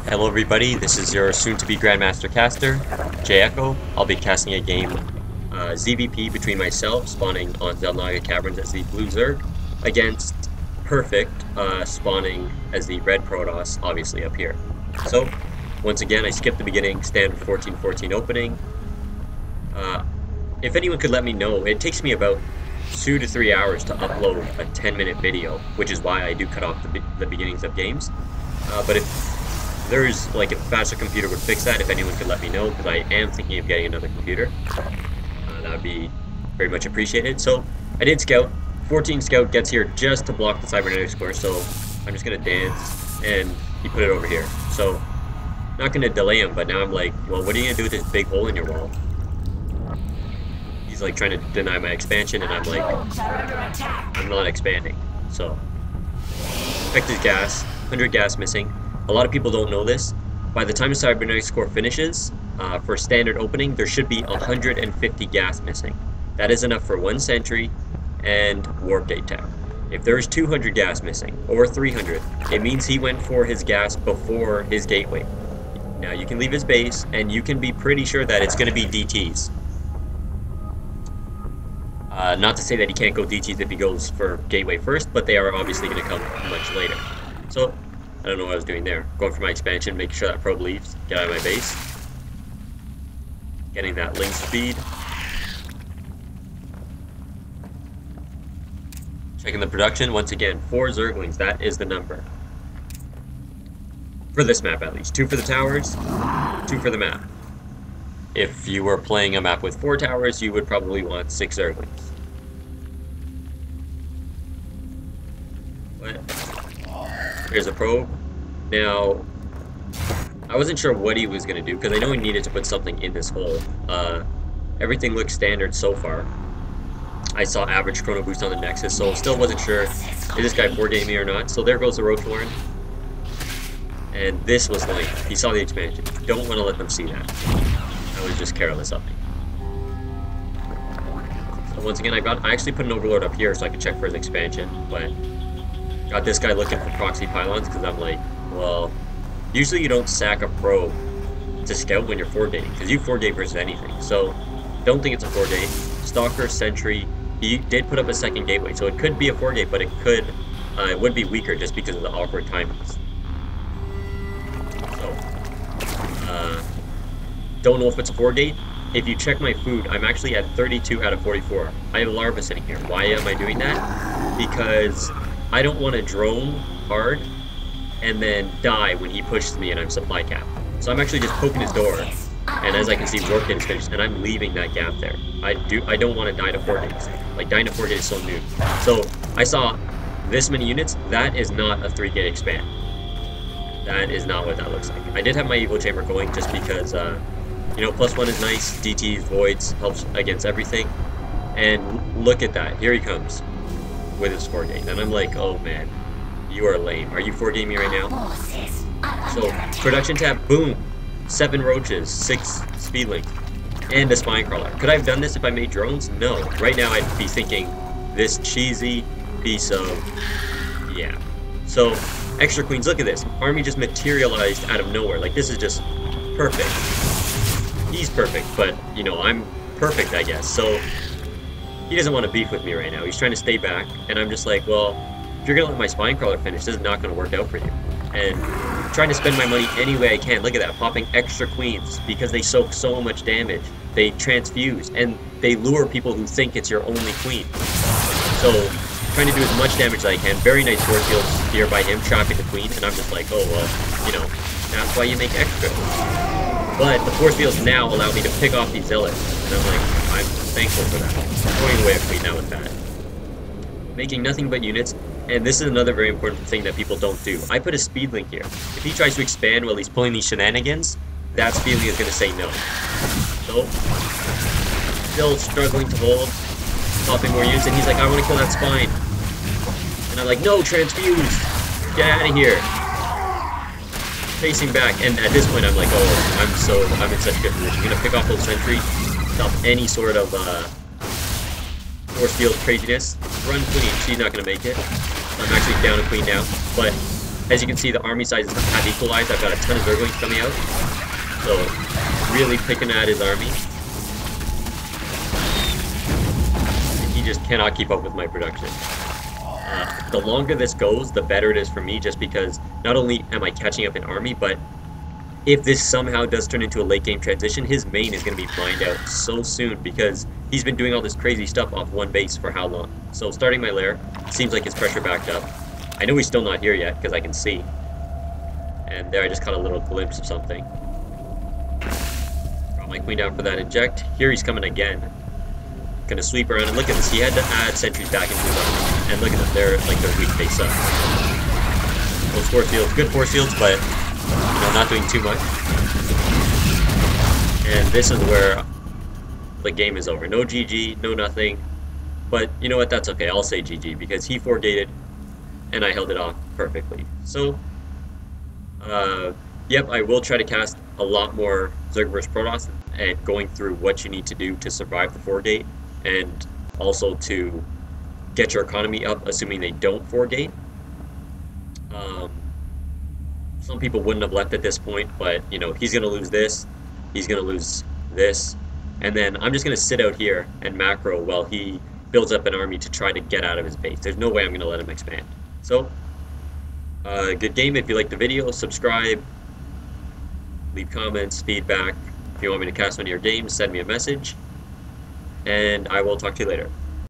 Hello everybody, this is your soon-to-be Grandmaster caster, Jecho. I'll be casting a game ZvP between myself, spawning on Bnet LagTTJEcho Caverns as the Blue Zerg, against Perfect, spawning as the Red Protoss, obviously up here. So, once again, I skipped the beginning, standard 14-14 opening. If anyone could let me know, it takes me about 2 to 3 hours to upload a 10-minute video, which is why I do cut off the beginnings of games. But if there's like a faster computer would fix that, if anyone could let me know, because I am thinking of getting another computer. That would be very much appreciated. So I did scout. 14 scout gets here just to block the cybernetic score, so I'm just gonna dance, and he put it over here. So not gonna delay him, but now I'm like, well, what are you gonna do with this big hole in your wall? He's like trying to deny my expansion, and I'm like, I'm not expanding. So effective gas, 100 gas missing. A lot of people don't know this. By the time the cybernetic score finishes, for standard opening, there should be 150 gas missing. That is enough for 1 sentry and warp gate tech. If there's 200 gas missing, or 300, it means he went for his gas before his gateway. Now you can leave his base, and you can be pretty sure that it's going to be DTs. Not to say that he can't go DTs if he goes for gateway first, but they are obviously going to come much later. So, I don't know what I was doing there. Going for my expansion, making sure that probe leaves, get out of my base. Getting that link speed. Checking the production, once again, 4 Zerglings, that is the number. For this map at least. 2 for the towers, 2 for the map. If you were playing a map with 4 towers, you would probably want 6 Zerglings. But here's a probe. Now, I wasn't sure what he was going to do, because I know he needed to put something in this hole. Everything looks standard so far. I saw average chrono boost on the Nexus, so still wasn't sure, is this guy 4-game me or not? So there goes the Roach Warren. And this was lame. He saw the expansion. Don't want to let them see that. I was just careless of me. So once again, I actually put an Overlord up here so I could check for his expansion, but got this guy looking for proxy pylons, because I'm like, well, usually you don't sack a probe to scout when you're 4-gating, because you 4-gate versus anything. So don't think it's a 4-gate. Stalker, Sentry, he did put up a second gateway, so it could be a 4-gate, but it would be weaker just because of the awkward timings. So, don't know if it's a 4-gate. If you check my food, I'm actually at 32 out of 44. I have a larva sitting here. Why am I doing that? Because I don't want to drone hard and then die when he pushes me and I'm supply capped. So I'm actually just poking his door, and as I can see, warp gate is finished, and I'm leaving that gap there. I don't want to die to 4 gates. Like, dying to 4 gates is so new. So I saw this many units. That is not a 3-gate expand. That is not what that looks like. I did have my Evo Chamber going just because, you know, +1 is nice. DTs, voids, helps against everything. And look at that. Here he comes with his 4-gate. And I'm like, oh man, you are lame. Are you 4-gating me right now? So, production tab, boom. 7 roaches, 6 speed link, and a spine crawler. Could I have done this if I made drones? No. Right now I'd be thinking this cheesy piece of, yeah. So, extra queens, look at this. Army just materialized out of nowhere. Like, this is just perfect. He's perfect, but, you know, I'm perfect, I guess. So, he doesn't want to beef with me right now. He's trying to stay back, and I'm just like, well, if you're going to let my spine crawler finish, this is not going to work out for you. And I'm trying to spend my money any way I can. Look at that, popping extra queens, because they soak so much damage. They transfuse, and they lure people who think it's your only queen. So, trying to do as much damage as I can. Very nice force fields here by him, trapping the queen, and I'm just like, oh, well, you know, that's why you make extra. But the force fields now allow me to pick off these zealots, and I'm like, I'm thankful for that. Throwing away a queen now with that. Making nothing but units, and this is another very important thing that people don't do. I put a speed link here. If he tries to expand while he's pulling these shenanigans, that speed link is going to say no. So, still struggling to hold, popping more units, and he's like, I want to kill that spine. And I'm like, no, transfuse! Get out of here! Facing back, and at this point I'm like, oh, I'm in such a good position. I'm gonna pick off those sentry, stop any sort of force field craziness. Run queen, she's not gonna make it. I'm actually down a queen now, but As you can see, the army sizes have equalized. I've got a ton of Zerglings coming out. So, really picking at his army. And he just cannot keep up with my production. The longer this goes, the better it is for me, just because not only am I catching up in army, but if this somehow does turn into a late game transition, his main is going to be mined out so soon because he's been doing all this crazy stuff off one base for how long. So starting my lair, seems like his pressure backed up. I know he's still not here yet because I can see. And there I just caught a little glimpse of something. Brought my queen down for that inject. Here he's coming again. Gonna sweep around and look at this. He had to add sentries back into his army. And look at them, they're weak face up. Those force fields, good force fields, but you know, not doing too much. And this is where the game is over. No GG, no nothing. But you know what, that's okay. I'll say GG because he 4-gated and I held it off perfectly. So, yep, I will try to cast a lot more Zerg vs Protoss and going through what you need to do to survive the 4-gate and also to get your economy up, assuming they don't 4-gate. Some people wouldn't have left at this point, but you know, he's going to lose this, he's going to lose this, and then I'm just going to sit out here and macro while he builds up an army to try to get out of his base. There's no way I'm going to let him expand. So, good game. If you liked the video, subscribe, leave comments, feedback. If you want me to cast one of your games, send me a message, and I will talk to you later.